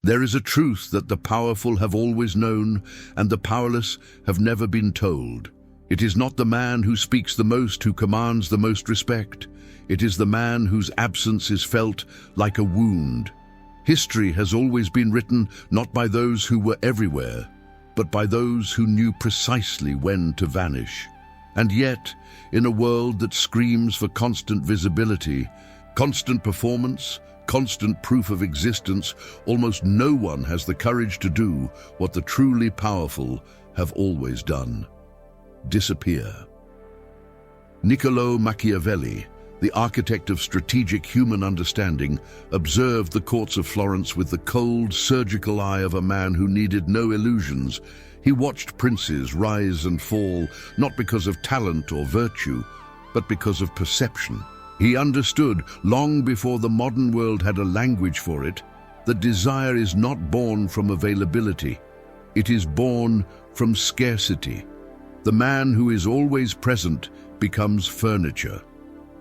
There is a truth that the powerful have always known and the powerless have never been told. It is not the man who speaks the most who commands the most respect. It is the man whose absence is felt like a wound. History has always been written not by those who were everywhere, but by those who knew precisely when to vanish. And yet, in a world that screams for constant visibility, constant performance, constant proof of existence, almost no one has the courage to do what the truly powerful have always done: disappear. Niccolò Machiavelli, the architect of strategic human understanding, observed the courts of Florence with the cold, surgical eye of a man who needed no illusions. He watched princes rise and fall, not because of talent or virtue, but because of perception. He understood, long before the modern world had a language for it, that desire is not born from availability. It is born from scarcity. The man who is always present becomes furniture.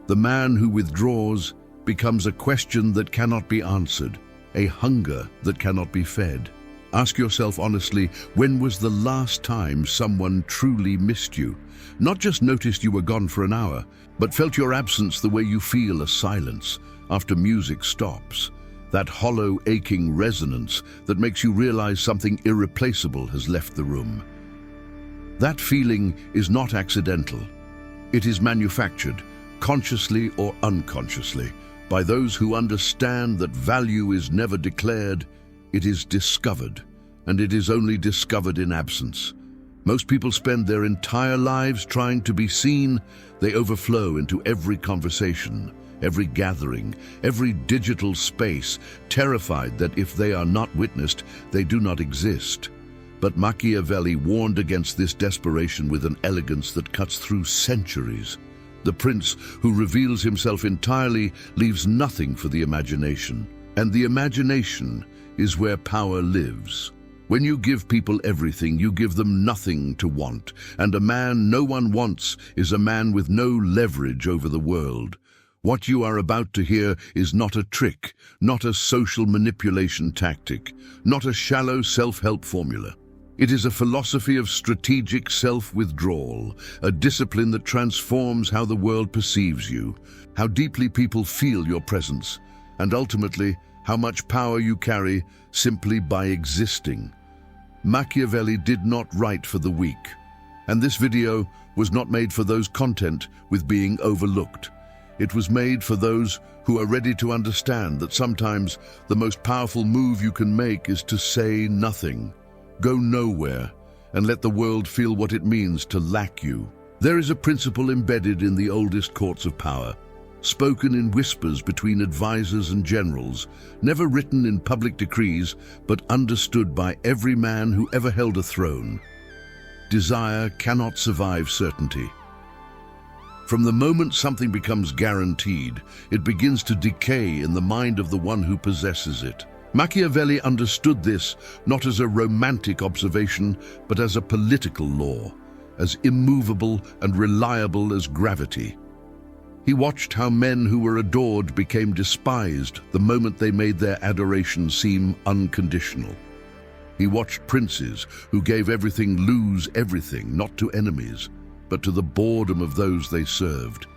The man who withdraws becomes a question that cannot be answered, a hunger that cannot be fed. Ask yourself honestly, when was the last time someone truly missed you? Not just noticed you were gone for an hour, but felt your absence the way you feel a silence after music stops. That hollow, aching resonance that makes you realize something irreplaceable has left the room. That feeling is not accidental. It is manufactured, consciously or unconsciously, by those who understand that value is never declared, it is discovered, and it is only discovered in absence. Most people spend their entire lives trying to be seen. They overflow into every conversation, every gathering, every digital space, terrified that if they are not witnessed, they do not exist. But Machiavelli warned against this desperation with an elegance that cuts through centuries. The prince who reveals himself entirely leaves nothing for the imagination, and the imagination is where power lives. When you give people everything, you give them nothing to want, and a man no one wants is a man with no leverage over the world. What you are about to hear is not a trick, not a social manipulation tactic, not a shallow self-help formula. It is a philosophy of strategic self-withdrawal, a discipline that transforms how the world perceives you, how deeply people feel your presence, and ultimately, how much power you carry simply by existing. Machiavelli did not write for the weak, and this video was not made for those content with being overlooked. It was made for those who are ready to understand that sometimes the most powerful move you can make is to say nothing. Go nowhere and let the world feel what it means to lack you. There is a principle embedded in the oldest courts of power, spoken in whispers between advisors and generals, never written in public decrees, but understood by every man who ever held a throne. Desire cannot survive certainty. From the moment something becomes guaranteed, it begins to decay in the mind of the one who possesses it. Machiavelli understood this not as a romantic observation, but as a political law, as immovable and reliable as gravity. He watched how men who were adored became despised the moment they made their adoration seem unconditional. He watched princes who gave everything lose everything, not to enemies, but to the boredom of those they served.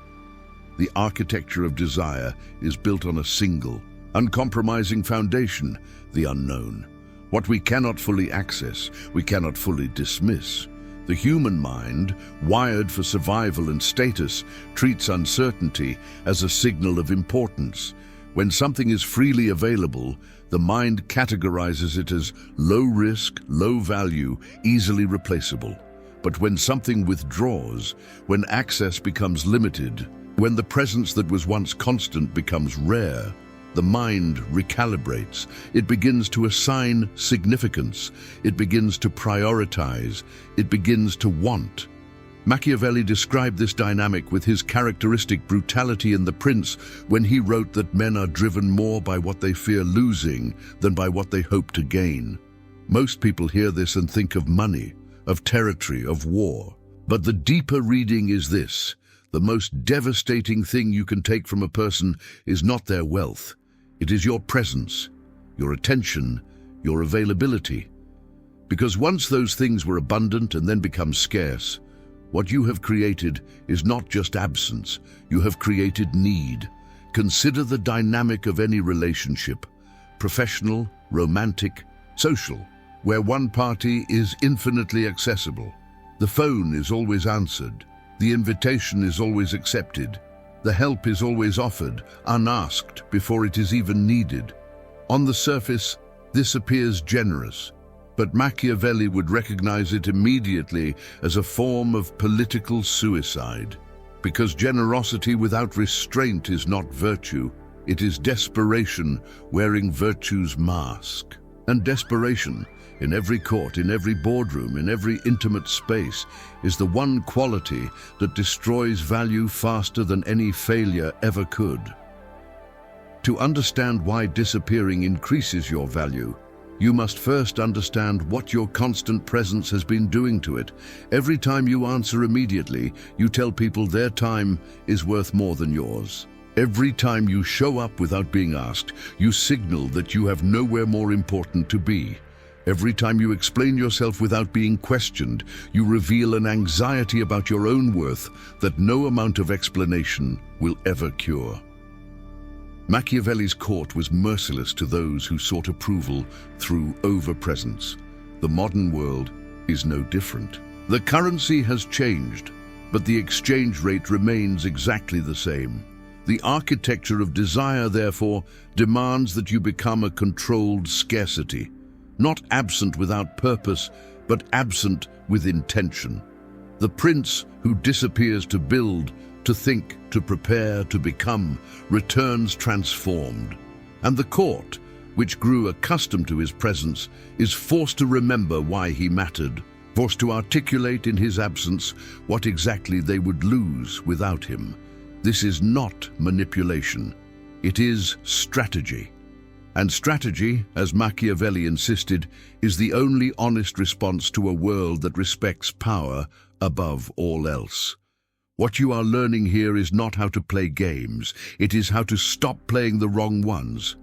The architecture of desire is built on a single, uncompromising foundation: the unknown. What we cannot fully access, we cannot fully dismiss. The human mind, wired for survival and status, treats uncertainty as a signal of importance. When something is freely available, the mind categorizes it as low risk, low value, easily replaceable. But when something withdraws, when access becomes limited, when the presence that was once constant becomes rare, the mind recalibrates. It begins to assign significance. It begins to prioritize. It begins to want. Machiavelli described this dynamic with his characteristic brutality in The Prince when he wrote that men are driven more by what they fear losing than by what they hope to gain. Most people hear this and think of money, of territory, of war. But the deeper reading is this: the most devastating thing you can take from a person is not their wealth. It is your presence, your attention, your availability. Because once those things were abundant and then become scarce, what you have created is not just absence, you have created need. Consider the dynamic of any relationship, professional, romantic, social, where one party is infinitely accessible. The phone is always answered, the invitation is always accepted, the help is always offered, unasked before it is even needed. On the surface, this appears generous, but Machiavelli would recognize it immediately as a form of political suicide. Because generosity without restraint is not virtue, it is desperation wearing virtue's mask. And desperation, in every court, in every boardroom, in every intimate space, is the one quality that destroys value faster than any failure ever could. To understand why disappearing increases your value, you must first understand what your constant presence has been doing to it. Every time you answer immediately, you tell people their time is worth more than yours. Every time you show up without being asked, you signal that you have nowhere more important to be. Every time you explain yourself without being questioned, you reveal an anxiety about your own worth that no amount of explanation will ever cure. Machiavelli's court was merciless to those who sought approval through over-presence. The modern world is no different. The currency has changed, but the exchange rate remains exactly the same. The architecture of desire, therefore, demands that you become a controlled scarcity, not absent without purpose, but absent with intention. The prince who disappears to build, to think, to prepare, to become, returns transformed. And the court, which grew accustomed to his presence, is forced to remember why he mattered, forced to articulate in his absence what exactly they would lose without him. This is not manipulation, it is strategy. And strategy, as Machiavelli insisted, is the only honest response to a world that respects power above all else. What you are learning here is not how to play games, it is how to stop playing the wrong ones.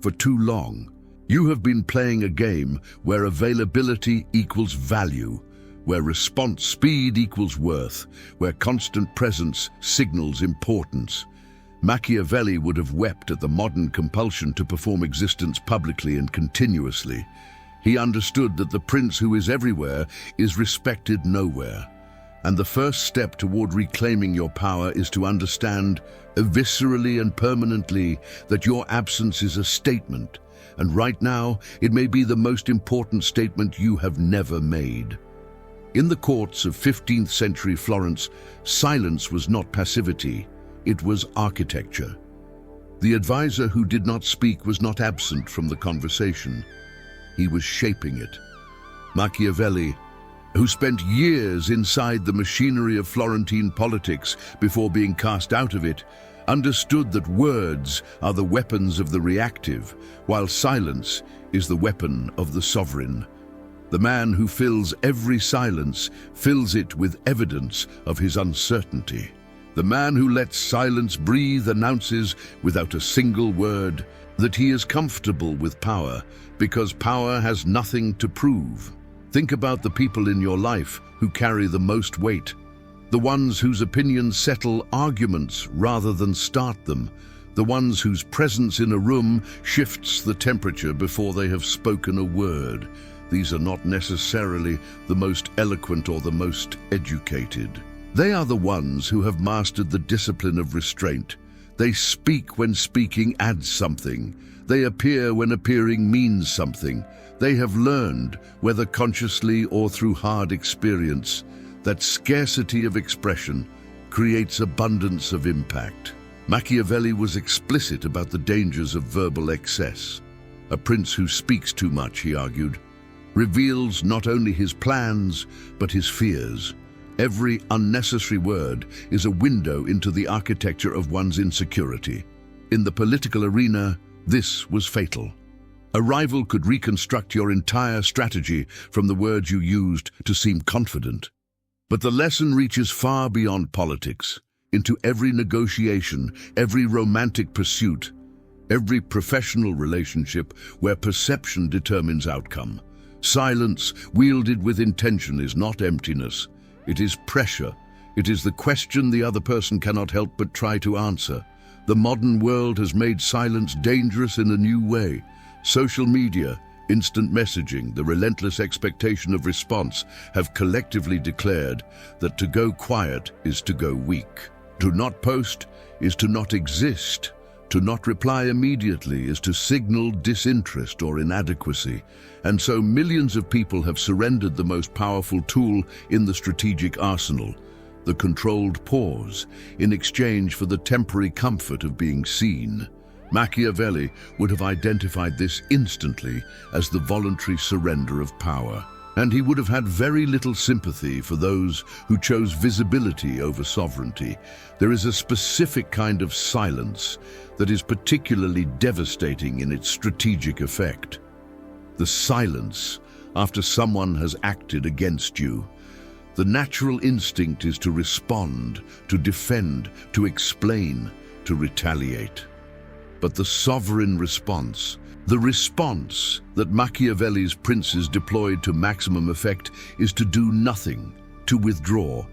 For too long, you have been playing a game where availability equals value, where response speed equals worth, where constant presence signals importance. Machiavelli would have wept at the modern compulsion to perform existence publicly and continuously. He understood that the prince who is everywhere is respected nowhere. And the first step toward reclaiming your power is to understand, viscerally and permanently, that your absence is a statement. And right now, it may be the most important statement you have never made. In the courts of 15th century Florence, silence was not passivity, it was architecture. The advisor who did not speak was not absent from the conversation. He was shaping it. Machiavelli, who spent years inside the machinery of Florentine politics before being cast out of it, understood that words are the weapons of the reactive, while silence is the weapon of the sovereign. The man who fills every silence fills it with evidence of his uncertainty. The man who lets silence breathe announces, without a single word, that he is comfortable with power, because power has nothing to prove. Think about the people in your life who carry the most weight, the ones whose opinions settle arguments rather than start them, the ones whose presence in a room shifts the temperature before they have spoken a word. These are not necessarily the most eloquent or the most educated. They are the ones who have mastered the discipline of restraint. They speak when speaking adds something. They appear when appearing means something. They have learned, whether consciously or through hard experience, that scarcity of expression creates abundance of impact. Machiavelli was explicit about the dangers of verbal excess. A prince who speaks too much, he argued, reveals not only his plans, but his fears. Every unnecessary word is a window into the architecture of one's insecurity. In the political arena, this was fatal. A rival could reconstruct your entire strategy from the words you used to seem confident. But the lesson reaches far beyond politics, into every negotiation, every romantic pursuit. every professional relationship where perception determines outcome. Silence, wielded with intention, is not emptiness. It is pressure. It is the question the other person cannot help but try to answer. The modern world has made silence dangerous in a new way. Social media, instant messaging, the relentless expectation of response have collectively declared that to go quiet is to go weak. To not post is to not exist. To not reply immediately is to signal disinterest or inadequacy. And so millions of people have surrendered the most powerful tool in the strategic arsenal, the controlled pause, in exchange for the temporary comfort of being seen. Machiavelli would have identified this instantly as the voluntary surrender of power. And he would have had very little sympathy for those who chose visibility over sovereignty. There is a specific kind of silence that is particularly devastating in its strategic effect. The silence after someone has acted against you. The natural instinct is to respond, to defend, to explain, to retaliate. But the sovereign response, the response that Machiavelli's princes deployed to maximum effect, is to do nothing, to withdraw,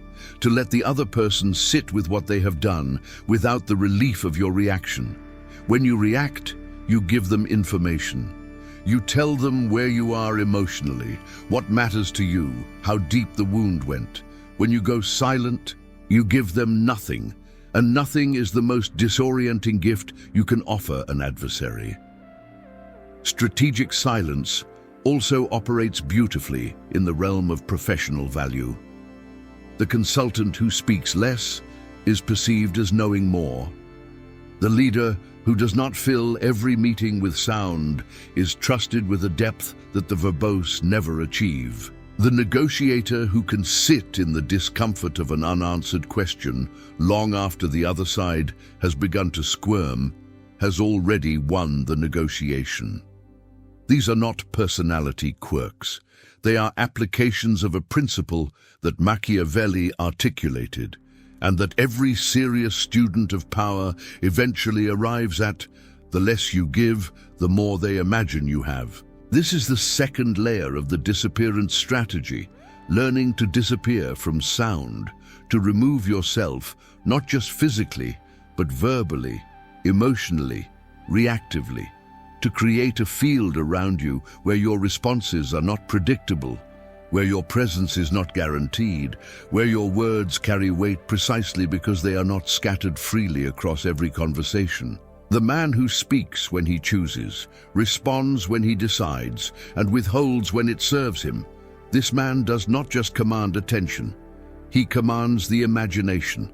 to let the other person sit with what they have done without the relief of your reaction. When you react, you give them information. You tell them where you are emotionally, what matters to you, how deep the wound went. When you go silent, you give them nothing, and nothing is the most disorienting gift you can offer an adversary. Strategic silence also operates beautifully in the realm of professional value. The consultant who speaks less is perceived as knowing more. The leader who does not fill every meeting with sound is trusted with a depth that the verbose never achieve. The negotiator who can sit in the discomfort of an unanswered question long after the other side has begun to squirm has already won the negotiation. These are not personality quirks. They are applications of a principle that Machiavelli articulated, and that every serious student of power eventually arrives at: the less you give, the more they imagine you have. This is the second layer of the disappearance strategy, learning to disappear from sound, to remove yourself, not just physically, but verbally, emotionally, reactively, to create a field around you where your responses are not predictable, where your presence is not guaranteed, where your words carry weight precisely because they are not scattered freely across every conversation. The man who speaks when he chooses, responds when he decides, and withholds when it serves him, this man does not just command attention, he commands the imagination.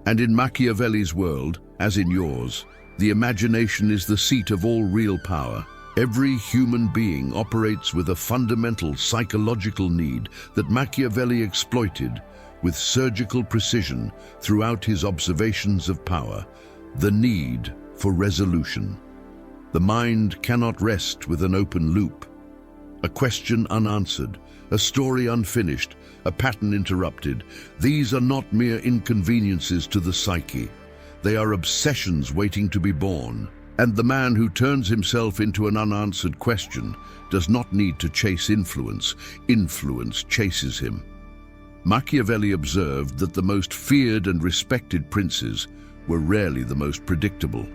And in Machiavelli's world, as in yours, the imagination is the seat of all real power. Every human being operates with a fundamental psychological need that Machiavelli exploited with surgical precision throughout his observations of power: the need for resolution. The mind cannot rest with an open loop. A question unanswered, a story unfinished, a pattern interrupted. These are not mere inconveniences to the psyche. They are obsessions waiting to be born. And the man who turns himself into an unanswered question does not need to chase influence. Influence chases him. Machiavelli observed that the most feared and respected princes were rarely the most predictable.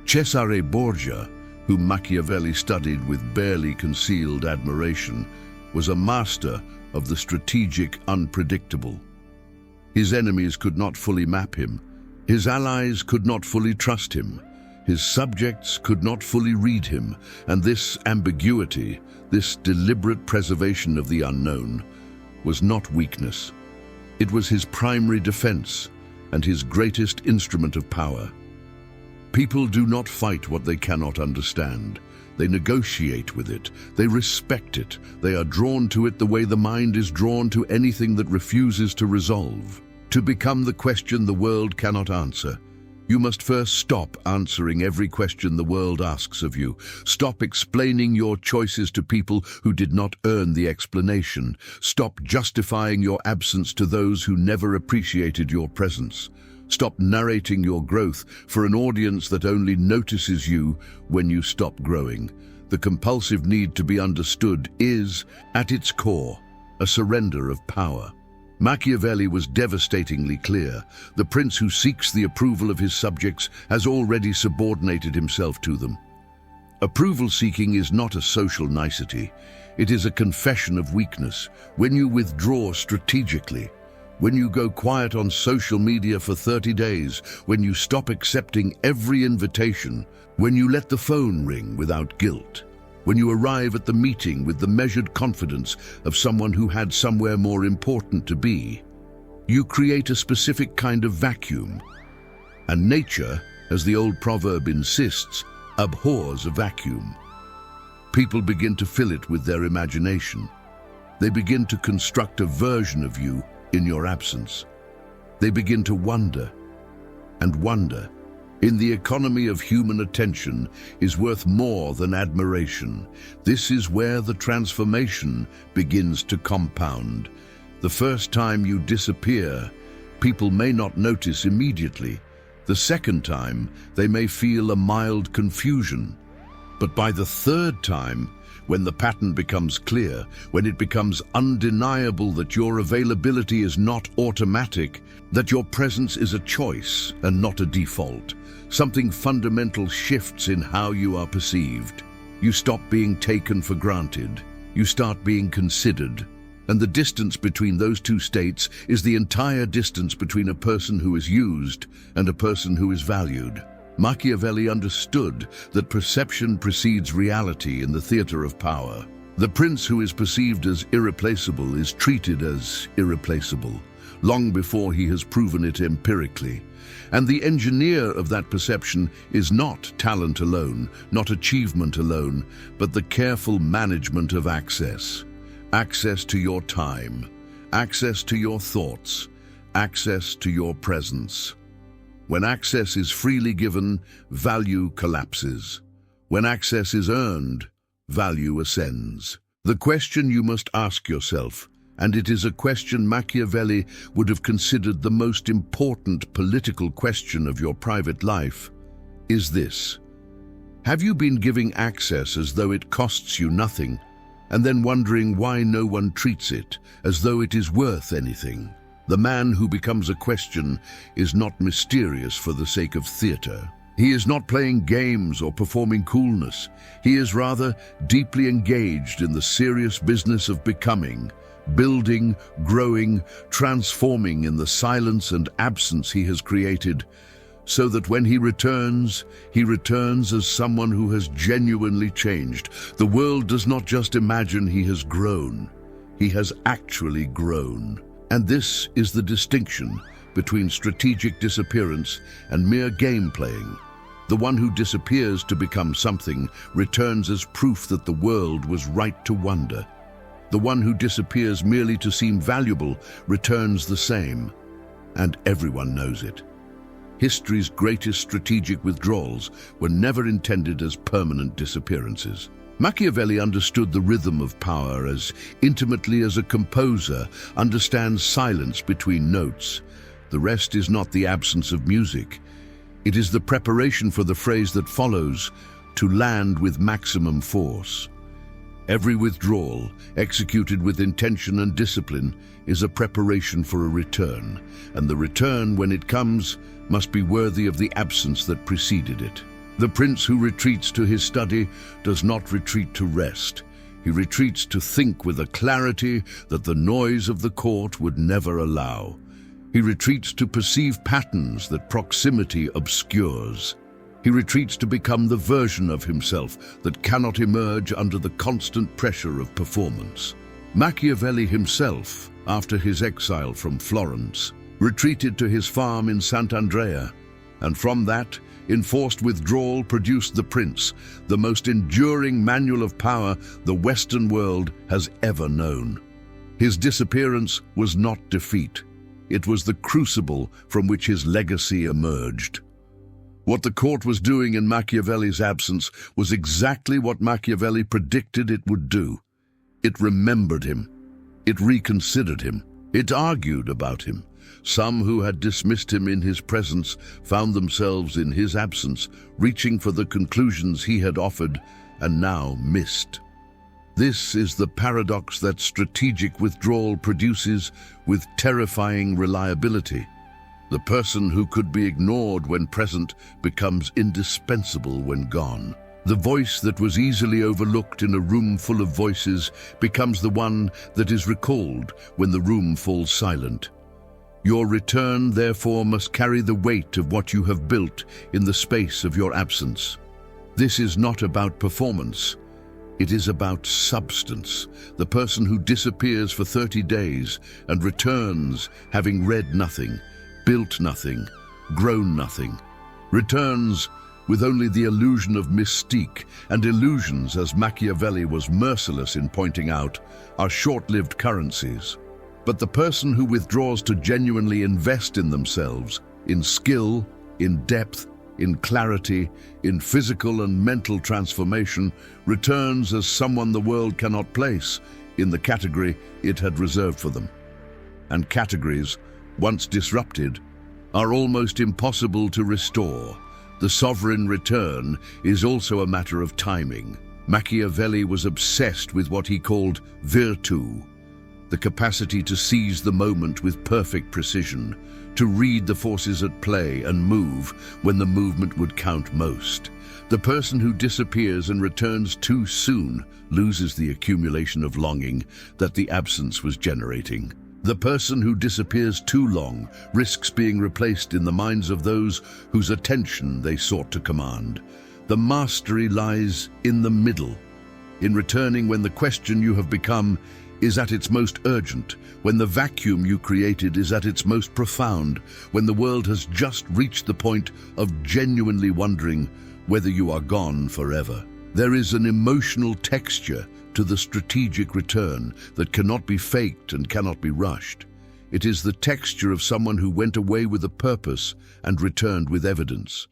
Cesare Borgia, whom Machiavelli studied with barely concealed admiration, was a master of the strategic unpredictable. His enemies could not fully map him. His allies could not fully trust him. His subjects could not fully read him, and this ambiguity, this deliberate preservation of the unknown, was not weakness. It was his primary defense and his greatest instrument of power. People do not fight what they cannot understand. They negotiate with it. They respect it. They are drawn to it the way the mind is drawn to anything that refuses to resolve. To become the question the world cannot answer, you must first stop answering every question the world asks of you. Stop explaining your choices to people who did not earn the explanation. Stop justifying your absence to those who never appreciated your presence. Stop narrating your growth for an audience that only notices you when you stop growing. The compulsive need to be understood is, at its core, a surrender of power. Machiavelli was devastatingly clear. The prince who seeks the approval of his subjects has already subordinated himself to them. Approval-seeking is not a social nicety. It is a confession of weakness. When you withdraw strategically, when you go quiet on social media for 30 days, when you stop accepting every invitation, when you let the phone ring without guilt, when you arrive at the meeting with the measured confidence of someone who had somewhere more important to be, you create a specific kind of vacuum. And nature, as the old proverb insists, abhors a vacuum. People begin to fill it with their imagination. They begin to construct a version of you in your absence. They begin to wonder and wonder. In the economy of human attention is worth more than admiration. This is where the transformation begins to compound. The first time you disappear, people may not notice immediately. The second time, they may feel a mild confusion. But by the third time, when the pattern becomes clear, when it becomes undeniable that your availability is not automatic, that your presence is a choice and not a default, something fundamental shifts in how you are perceived. You stop being taken for granted. You start being considered. And the distance between those two states is the entire distance between a person who is used and a person who is valued. Machiavelli understood that perception precedes reality in the theater of power. The prince who is perceived as irreplaceable is treated as irreplaceable, long before he has proven it empirically. And the engineer of that perception is not talent alone, not achievement alone, but the careful management of access. Access to your time, access to your thoughts, access to your presence. When access is freely given, value collapses. When access is earned, value ascends. The question you must ask yourself, and it is a question Machiavelli would have considered the most important political question of your private life, is this: have you been giving access as though it costs you nothing, and then wondering why no one treats it as though it is worth anything? The man who becomes a question is not mysterious for the sake of theater. He is not playing games or performing coolness. He is rather deeply engaged in the serious business of becoming, building, growing, transforming in the silence and absence he has created, so that when he returns as someone who has genuinely changed. The world does not just imagine he has grown. He has actually grown. And this is the distinction between strategic disappearance and mere game playing. The one who disappears to become something returns as proof that the world was right to wonder. The one who disappears merely to seem valuable returns the same, and everyone knows it. History's greatest strategic withdrawals were never intended as permanent disappearances. Machiavelli understood the rhythm of power as intimately as a composer understands silence between notes. The rest is not the absence of music. It is the preparation for the phrase that follows, to land with maximum force. Every withdrawal, executed with intention and discipline, is a preparation for a return, and the return, when it comes, must be worthy of the absence that preceded it. The prince who retreats to his study does not retreat to rest. He retreats to think with a clarity that the noise of the court would never allow. He retreats to perceive patterns that proximity obscures. He retreats to become the version of himself that cannot emerge under the constant pressure of performance. Machiavelli himself, after his exile from Florence, retreated to his farm in Sant'Andrea, and from that, enforced withdrawal produced The Prince, the most enduring manual of power the Western world has ever known. His disappearance was not defeat. It was the crucible from which his legacy emerged. What the court was doing in Machiavelli's absence was exactly what Machiavelli predicted it would do. It remembered him. It reconsidered him. It argued about him. Some who had dismissed him in his presence found themselves in his absence, reaching for the conclusions he had offered and now missed. This is the paradox that strategic withdrawal produces with terrifying reliability. The person who could be ignored when present becomes indispensable when gone. The voice that was easily overlooked in a room full of voices becomes the one that is recalled when the room falls silent. Your return, therefore, must carry the weight of what you have built in the space of your absence. This is not about performance. It is about substance. The person who disappears for 30 days and returns having read nothing, built nothing, grown nothing, returns with only the illusion of mystique, and illusions, as Machiavelli was merciless in pointing out, are short-lived currencies. But the person who withdraws to genuinely invest in themselves, in skill, in depth, in clarity, in physical and mental transformation, returns as someone the world cannot place in the category it had reserved for them. And categories, once disrupted, are almost impossible to restore. The sovereign return is also a matter of timing. Machiavelli was obsessed with what he called virtù, the capacity to seize the moment with perfect precision, to read the forces at play and move when the movement would count most. The person who disappears and returns too soon loses the accumulation of longing that the absence was generating. The person who disappears too long risks being replaced in the minds of those whose attention they sought to command. The mastery lies in the middle, in returning when the question you have become is at its most urgent, when the vacuum you created is at its most profound, when the world has just reached the point of genuinely wondering whether you are gone forever. There is an emotional texture to the strategic return that cannot be faked and cannot be rushed. It is the texture of someone who went away with a purpose and returned with evidence.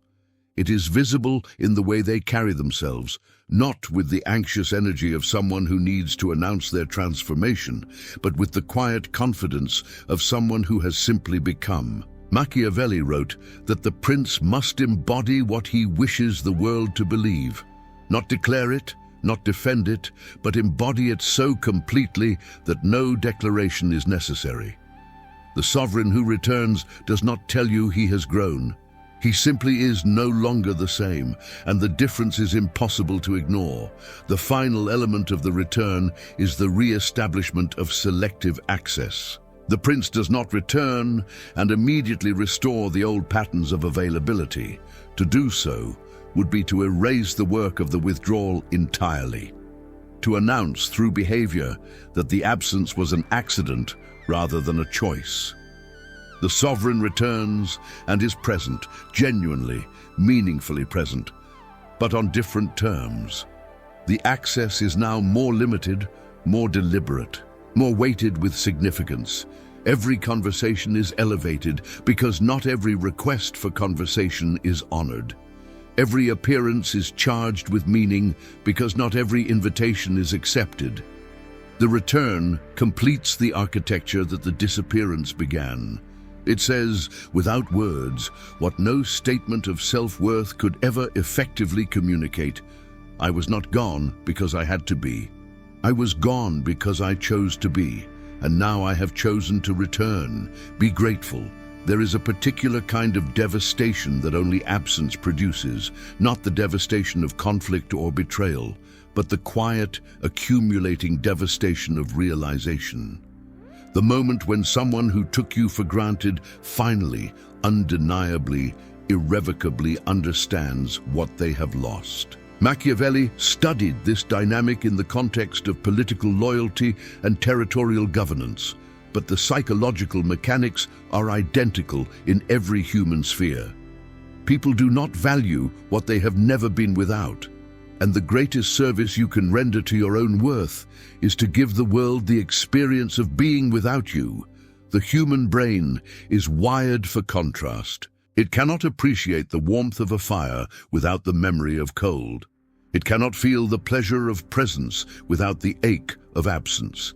It is visible in the way they carry themselves, not with the anxious energy of someone who needs to announce their transformation, but with the quiet confidence of someone who has simply become. Machiavelli wrote that the prince must embody what he wishes the world to believe, not declare it, not defend it, but embody it so completely that no declaration is necessary. The sovereign who returns does not tell you he has grown. He simply is no longer the same, and the difference is impossible to ignore. The final element of the return is the re-establishment of selective access. The prince does not return and immediately restore the old patterns of availability. To do so would be to erase the work of the withdrawal entirely, to announce through behavior that the absence was an accident rather than a choice. The sovereign returns and is present, genuinely, meaningfully present, but on different terms. The access is now more limited, more deliberate, more weighted with significance. Every conversation is elevated because not every request for conversation is honored. Every appearance is charged with meaning because not every invitation is accepted. The return completes the architecture that the disappearance began. It says, without words, what no statement of self-worth could ever effectively communicate. I was not gone because I had to be. I was gone because I chose to be, and now I have chosen to return. Be grateful. There is a particular kind of devastation that only absence produces, not the devastation of conflict or betrayal, but the quiet, accumulating devastation of realization. The moment when someone who took you for granted finally, undeniably, irrevocably understands what they have lost. Machiavelli studied this dynamic in the context of political loyalty and territorial governance, but the psychological mechanics are identical in every human sphere. People do not value what they have never been without, and the greatest service you can render to your own worth is to give the world the experience of being without you. The human brain is wired for contrast. It cannot appreciate the warmth of a fire without the memory of cold. It cannot feel the pleasure of presence without the ache of absence.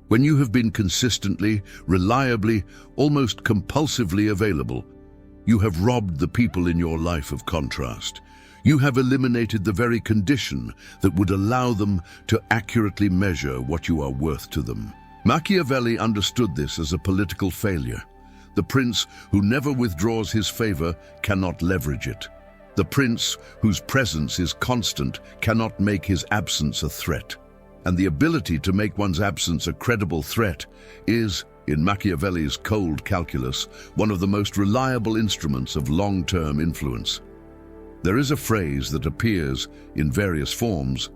When you have been consistently, reliably, almost compulsively available, you have robbed the people in your life of contrast. You have eliminated the very condition that would allow them to accurately measure what you are worth to them. Machiavelli understood this as a political failure. The prince who never withdraws his favor cannot leverage it. The prince whose presence is constant cannot make his absence a threat. And the ability to make one's absence a credible threat is, in Machiavelli's cold calculus, one of the most reliable instruments of long-term influence. There is a phrase that appears in various forms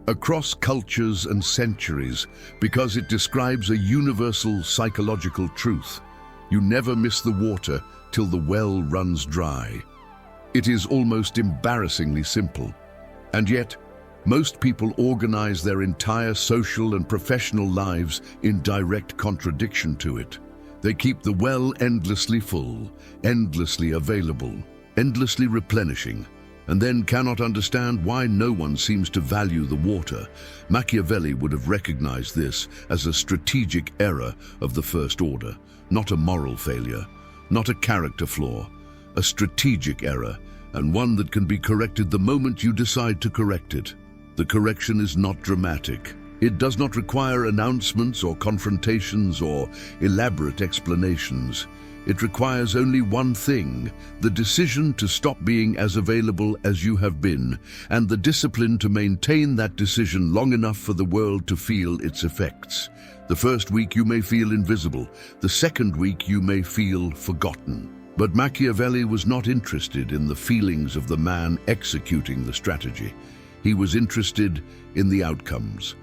across cultures and centuries because it describes a universal psychological truth. You never miss the water till the well runs dry. It is almost embarrassingly simple, and yet most people organize their entire social and professional lives in direct contradiction to it. They keep the well endlessly full, endlessly available, endlessly replenishing, and then cannot understand why no one seems to value the water. Machiavelli would have recognized this as a strategic error of the first order, not a moral failure, not a character flaw, a strategic error, and one that can be corrected the moment you decide to correct it. The correction is not dramatic. It does not require announcements or confrontations or elaborate explanations. It requires only one thing: the decision to stop being as available as you have been, and the discipline to maintain that decision long enough for the world to feel its effects. The first week you may feel invisible. The second week you may feel forgotten. But Machiavelli was not interested in the feelings of the man executing the strategy. He was interested in the outcomes.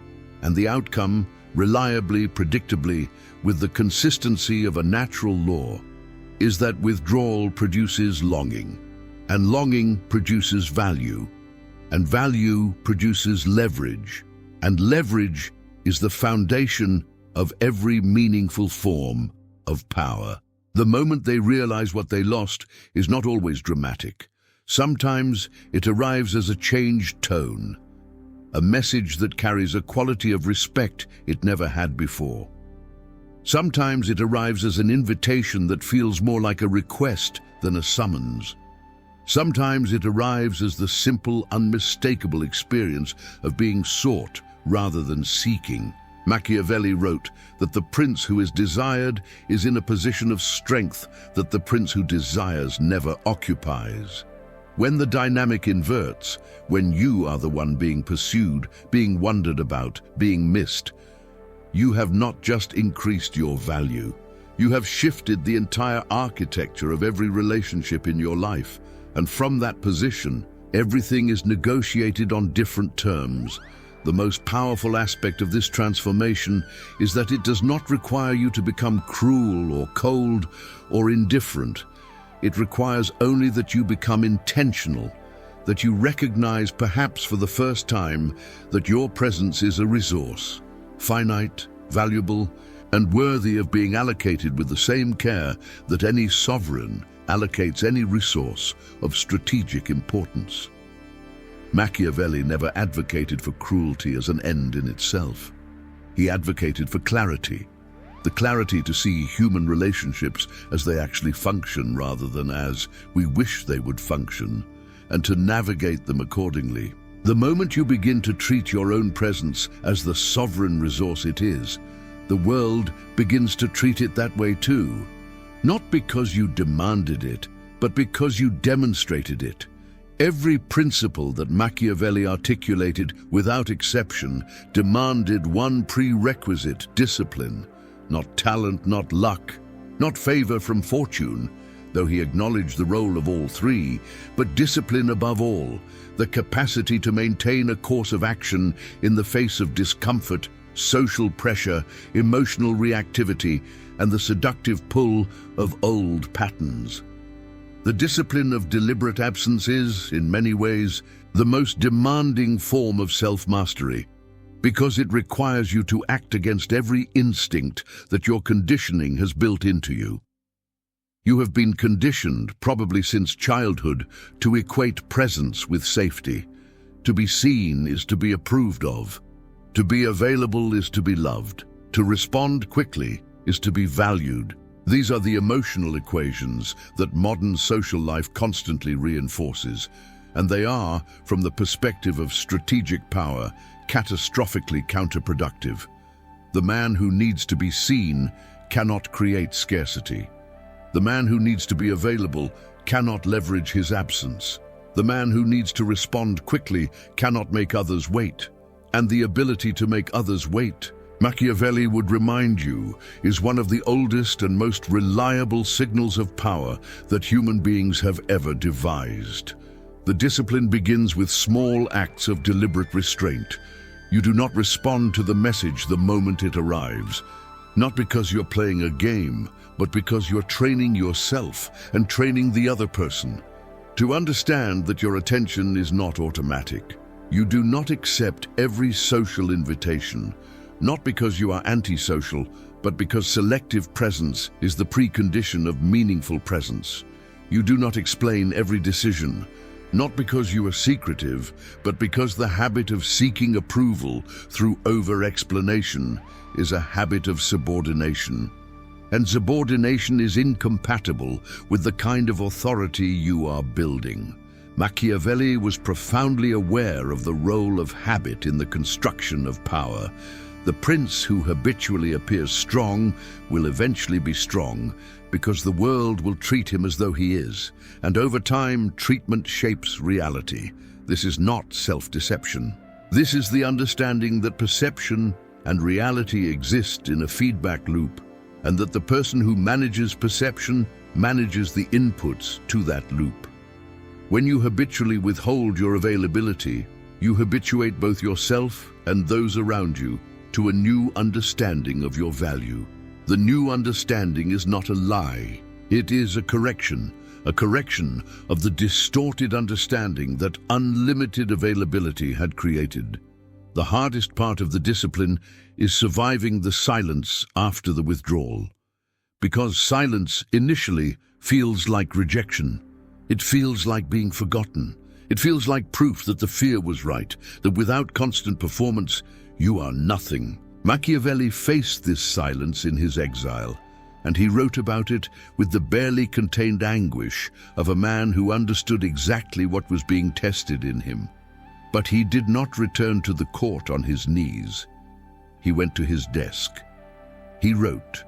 And the outcome, reliably, predictably, with the consistency of a natural law, is that withdrawal produces longing, and longing produces value, and value produces leverage, and leverage is the foundation of every meaningful form of power. The moment they realize what they lost is not always dramatic. Sometimes it arrives as a changed tone, a message that carries a quality of respect it never had before. Sometimes it arrives as an invitation that feels more like a request than a summons. Sometimes it arrives as the simple, unmistakable experience of being sought rather than seeking. Machiavelli wrote that the prince who is desired is in a position of strength that the prince who desires never occupies. When the dynamic inverts, when you are the one being pursued, being wondered about, being missed, you have not just increased your value, you have shifted the entire architecture of every relationship in your life. And from that position, everything is negotiated on different terms. The most powerful aspect of this transformation is that it does not require you to become cruel or cold or indifferent. It requires only that you become intentional, that you recognize, perhaps for the first time, that your presence is a resource, finite, valuable, and worthy of being allocated with the same care that any sovereign allocates any resource of strategic importance. Machiavelli never advocated for cruelty as an end in itself. He advocated for clarity, the clarity to see human relationships as they actually function rather than as we wish they would function, and to navigate them accordingly. The moment you begin to treat your own presence as the sovereign resource it is, the world begins to treat it that way too. Not because you demanded it, but because you demonstrated it. Every principle that Machiavelli articulated, without exception, demanded one prerequisite: discipline. Not talent, not luck, not favor from fortune, though he acknowledged the role of all three, but discipline above all, the capacity to maintain a course of action in the face of discomfort, social pressure, emotional reactivity, and the seductive pull of old patterns. The discipline of deliberate absence is, in many ways, the most demanding form of self-mastery, because it requires you to act against every instinct that your conditioning has built into you. You have been conditioned, probably since childhood, to equate presence with safety. To be seen is to be approved of. To be available is to be loved. To respond quickly is to be valued. These are the emotional equations that modern social life constantly reinforces, and they are, from the perspective of strategic power, catastrophically counterproductive. The man who needs to be seen cannot create scarcity. The man who needs to be available cannot leverage his absence. The man who needs to respond quickly cannot make others wait. And the ability to make others wait, Machiavelli would remind you, is one of the oldest and most reliable signals of power that human beings have ever devised. The discipline begins with small acts of deliberate restraint. You do not respond to the message the moment it arrives, not because you're playing a game, but because you're training yourself and training the other person. To understand that your attention is not automatic. You do not accept every social invitation, not because you are antisocial, but because selective presence is the precondition of meaningful presence. You do not explain every decision, not because you are secretive, but because the habit of seeking approval through over-explanation is a habit of subordination. And subordination is incompatible with the kind of authority you are building. Machiavelli was profoundly aware of the role of habit in the construction of power. The prince who habitually appears strong will eventually be strong because the world will treat him as though he is, and over time, treatment shapes reality. This is not self-deception. This is the understanding that perception and reality exist in a feedback loop, and that the person who manages perception manages the inputs to that loop. When you habitually withhold your availability, you habituate both yourself and those around you to a new understanding of your value. The new understanding is not a lie. It is a correction of the distorted understanding that unlimited availability had created. The hardest part of the discipline is surviving the silence after the withdrawal. Because silence initially feels like rejection. It feels like being forgotten. It feels like proof that the fear was right, that without constant performance, you are nothing. Machiavelli faced this silence in his exile, and he wrote about it with the barely contained anguish of a man who understood exactly what was being tested in him. But he did not return to the court on his knees. He went to his desk. He wrote.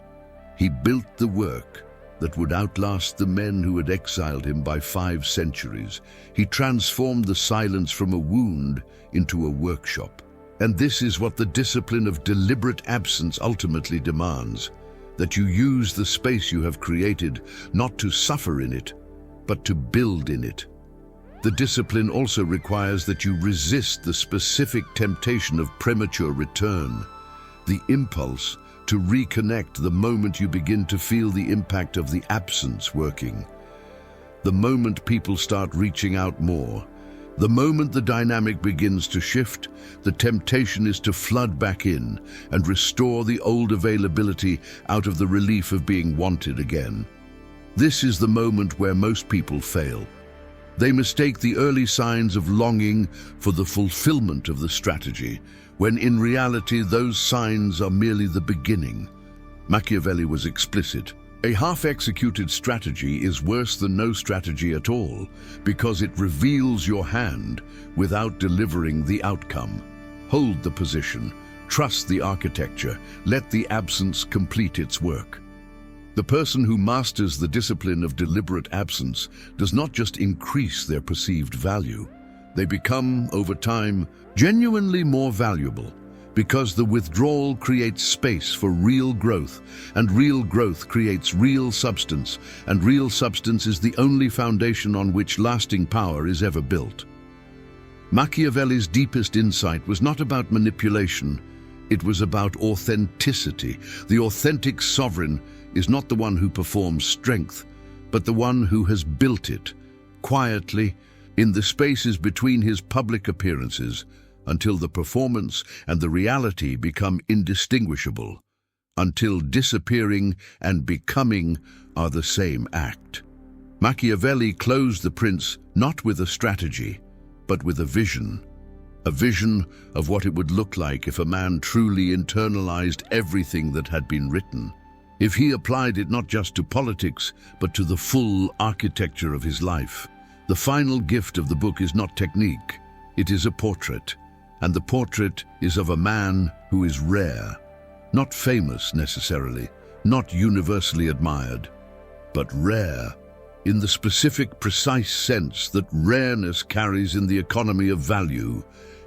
He built the work that would outlast the men who had exiled him by 5 centuries. He transformed the silence from a wound into a workshop. And this is what the discipline of deliberate absence ultimately demands, that you use the space you have created not to suffer in it, but to build in it. The discipline also requires that you resist the specific temptation of premature return, the impulse to reconnect the moment you begin to feel the impact of the absence working. The moment people start reaching out more, the moment the dynamic begins to shift, the temptation is to flood back in and restore the old availability out of the relief of being wanted again. This is the moment where most people fail. They mistake the early signs of longing for the fulfillment of the strategy, when in reality those signs are merely the beginning. Machiavelli was explicit. A half-executed strategy is worse than no strategy at all, because it reveals your hand without delivering the outcome. Hold the position, trust the architecture, let the absence complete its work. The person who masters the discipline of deliberate absence does not just increase their perceived value. They become, over time, genuinely more valuable, because the withdrawal creates space for real growth, and real growth creates real substance, and real substance is the only foundation on which lasting power is ever built. Machiavelli's deepest insight was not about manipulation, it was about authenticity. The authentic sovereign is not the one who performs strength, but the one who has built it, quietly, in the spaces between his public appearances, until the performance and the reality become indistinguishable, until disappearing and becoming are the same act. Machiavelli closed The Prince not with a strategy, but with a a vision of what it would look like if a man truly internalized everything that had been written, if he applied it not just to politics, but to the full architecture of his life. The final gift of the book is not technique, it is a portrait, and the portrait is of a man who is rare, not famous necessarily, not universally admired, but rare in the specific, precise sense that rareness carries in the economy of value,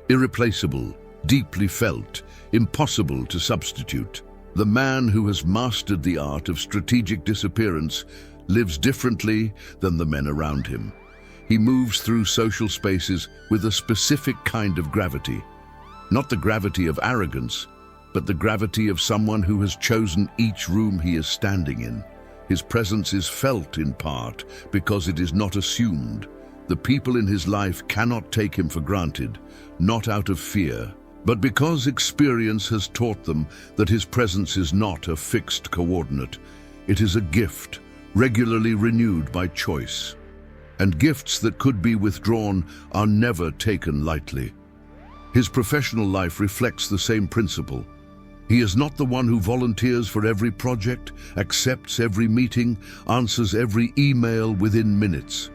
irreplaceable, deeply felt, impossible to substitute. The man who has mastered the art of strategic disappearance lives differently than the men around him. He moves through social spaces with a specific kind of gravity, not the gravity of arrogance, but the gravity of someone who has chosen each room he is standing in. His presence is felt in part because it is not assumed. The people in his life cannot take him for granted, not out of fear, but because experience has taught them that his presence is not a fixed coordinate. It is a gift, regularly renewed by choice. And gifts that could be withdrawn are never taken lightly. His professional life reflects the same principle. He is not the one who volunteers for every project, accepts every meeting, answers every email within minutes.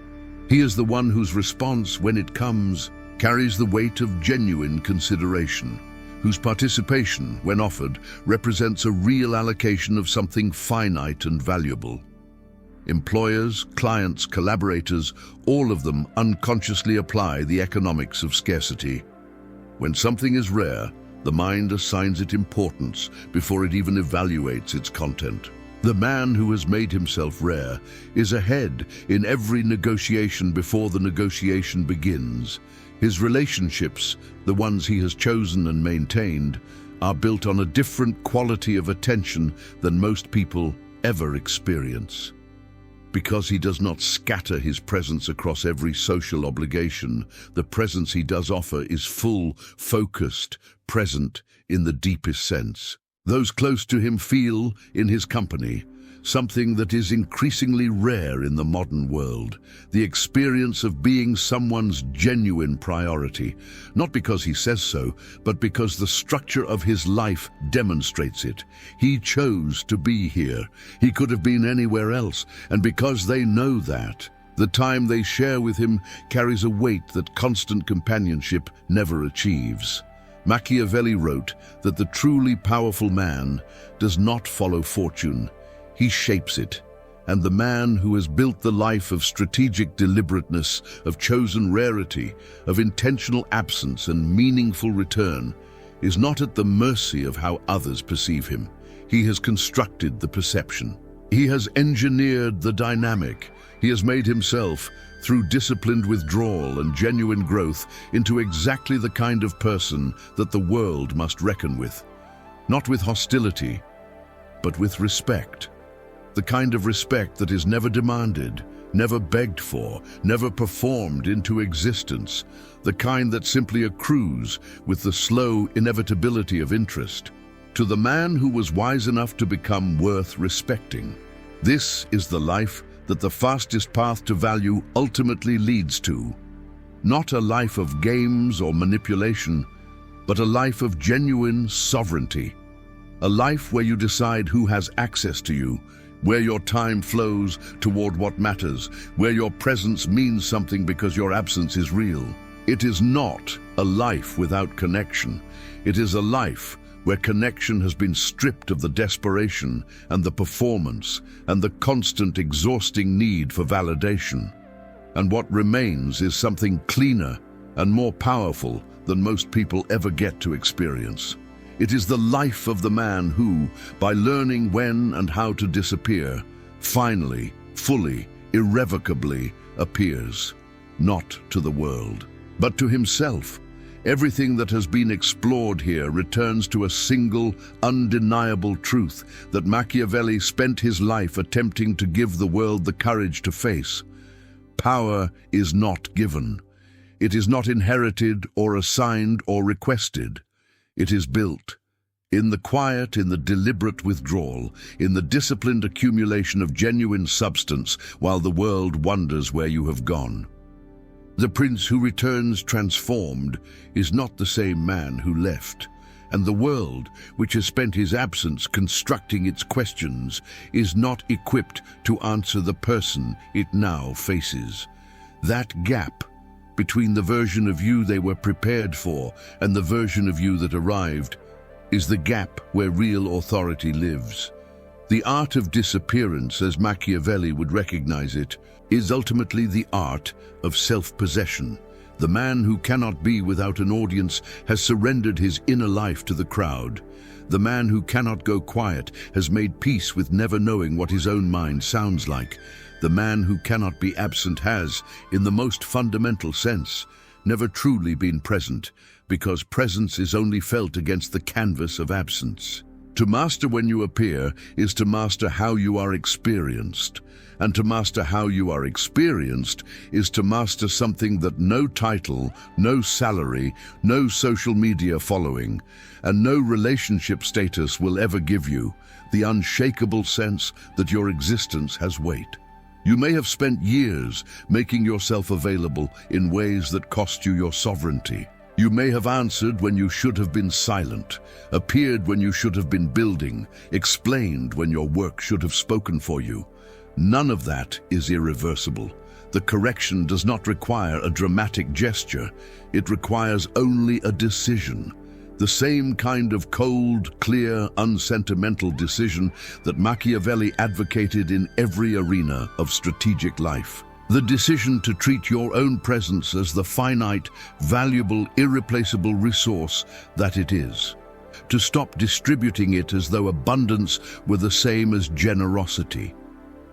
He is the one whose response, when it comes, carries the weight of genuine consideration, whose participation, when offered, represents a real allocation of something finite and valuable. Employers, clients, collaborators, all of them unconsciously apply the economics of scarcity. When something is rare, the mind assigns it importance before it even evaluates its content. The man who has made himself rare is ahead in every negotiation before the negotiation begins. His relationships, the ones he has chosen and maintained, are built on a different quality of attention than most people ever experience. Because he does not scatter his presence across every social obligation, the presence he does offer is full, focused, present in the deepest sense. Those close to him feel, in his company, something that is increasingly rare in the modern world, the experience of being someone's genuine priority, not because he says so, but because the structure of his life demonstrates it. He chose to be here. He could have been anywhere else, and because they know that, the time they share with him carries a weight that constant companionship never achieves. Machiavelli wrote that the truly powerful man does not follow fortune, he shapes it, and the man who has built the life of strategic deliberateness, of chosen rarity, of intentional absence and meaningful return, is not at the mercy of how others perceive him. He has constructed the perception. He has engineered the dynamic. He has made himself, through disciplined withdrawal and genuine growth, into exactly the kind of person that the world must reckon with. Not with hostility, but with respect. The kind of respect that is never demanded, never begged for, never performed into existence. The kind that simply accrues with the slow inevitability of interest. To the man who was wise enough to become worth respecting. This is the life that the fastest path to value ultimately leads to. Not a life of games or manipulation, but a life of genuine sovereignty. A life where you decide who has access to you, where your time flows toward what matters, where your presence means something because your absence is real. It is not a life without connection. It is a life where connection has been stripped of the desperation and the performance and the constant exhausting need for validation. And what remains is something cleaner and more powerful than most people ever get to experience. It is the life of the man who, by learning when and how to disappear, finally, fully, irrevocably appears, not to the world, but to himself. Everything that has been explored here returns to a single, undeniable truth that Machiavelli spent his life attempting to give the world the courage to face. Power is not given. It is not inherited or assigned or requested. It is built. In the quiet, in the deliberate withdrawal, in the disciplined accumulation of genuine substance while the world wonders where you have gone. The prince who returns transformed is not the same man who left, and the world, which has spent his absence constructing its questions, is not equipped to answer the person it now faces. That gap between the version of you they were prepared for and the version of you that arrived is the gap where real authority lives. The art of disappearance, as Machiavelli would recognize it, is ultimately the art of self-possession. The man who cannot be without an audience has surrendered his inner life to the crowd. The man who cannot go quiet has made peace with never knowing what his own mind sounds like. The man who cannot be absent has, in the most fundamental sense, never truly been present, because presence is only felt against the canvas of absence. To master when you appear is to master how you are experienced. And to master how you are experienced is to master something that no title, no salary, no social media following, and no relationship status will ever give you, the unshakable sense that your existence has weight. You may have spent years making yourself available in ways that cost you your sovereignty. You may have answered when you should have been silent, appeared when you should have been building, explained when your work should have spoken for you. None of that is irreversible. The correction does not require a dramatic gesture. It requires only a decision. The same kind of cold, clear, unsentimental decision that Machiavelli advocated in every arena of strategic life. The decision to treat your own presence as the finite, valuable, irreplaceable resource that it is. To stop distributing it as though abundance were the same as generosity.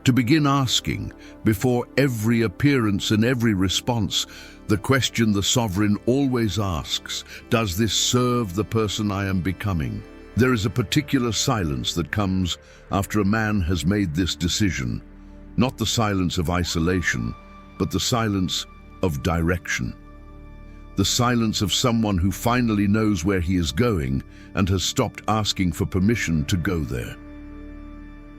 To begin asking, before every appearance and every response, the question the sovereign always asks, does this serve the person I am becoming? There is a particular silence that comes after a man has made this decision, not the silence of isolation, but the silence of direction. The silence of someone who finally knows where he is going and has stopped asking for permission to go there.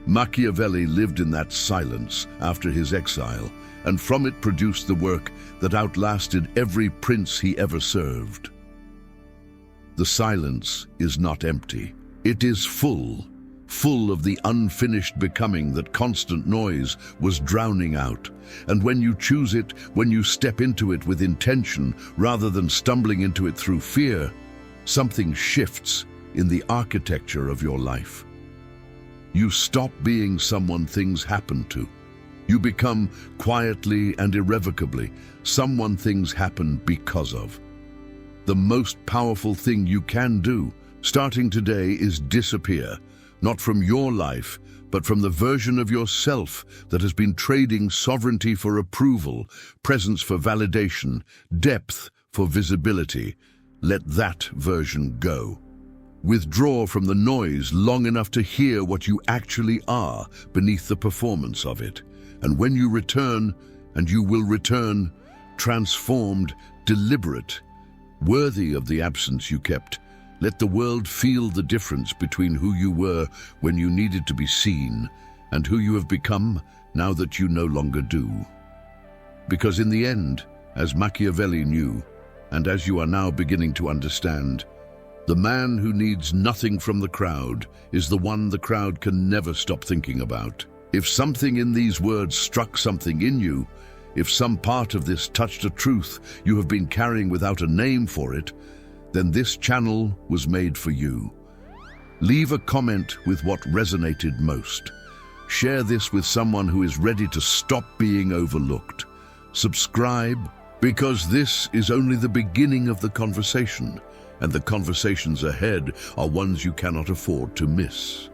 Machiavelli lived in that silence after his exile, and from it produced the work that outlasted every prince he ever served. The silence is not empty. It is full of the unfinished becoming that constant noise was drowning out. And when you choose it, when you step into it with intention rather than stumbling into it through fear, something shifts in the architecture of your life. You stop being someone things happen to. You become, quietly and irrevocably, someone things happen because of. The most powerful thing you can do, starting today, is disappear, not from your life, but from the version of yourself that has been trading sovereignty for approval, presence for validation, depth for visibility. Let that version go. Withdraw from the noise long enough to hear what you actually are beneath the performance of it. And when you return, and you will return, transformed, deliberate, worthy of the absence you kept, let the world feel the difference between who you were when you needed to be seen and who you have become now that you no longer do. Because in the end, as Machiavelli knew, and as you are now beginning to understand, the man who needs nothing from the crowd is the one the crowd can never stop thinking about. If something in these words struck something in you, if some part of this touched a truth you have been carrying without a name for it, then this channel was made for you. Leave a comment with what resonated most. Share this with someone who is ready to stop being overlooked. Subscribe, because this is only the beginning of the conversation, and the conversations ahead are ones you cannot afford to miss.